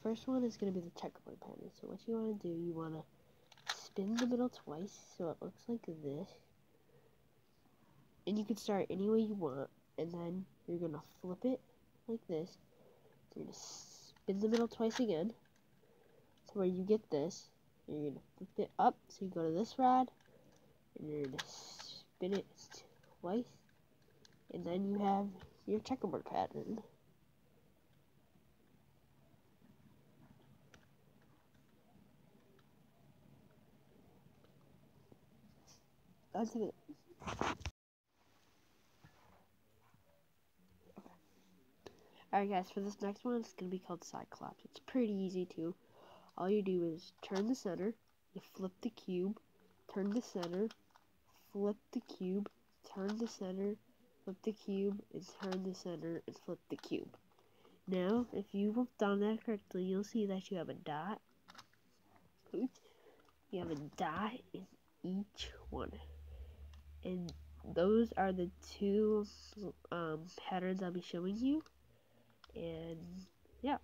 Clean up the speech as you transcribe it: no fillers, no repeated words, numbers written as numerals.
first one is going to be the checkerboard pattern. So what you want to do, you want to spin the middle twice so it looks like this. And you can start any way you want, and then you're going to flip it like this. So you're going to spin the middle twice again to where you get this. You're going to flip it up, so you go to this rod, and you're going to spin it twice, and then you have your checkerboard pattern. That's it. Alright guys, for this next one, it's going to be called Cyclops. It's pretty easy too. All you do is turn the center, you flip the cube, turn the center, flip the cube, turn the center, flip the cube, and turn the center, and flip the cube. Now, if you've done that correctly, you'll see that you have a dot. Oops. You have a dot in each one. And those are the two patterns I'll be showing you. And yeah.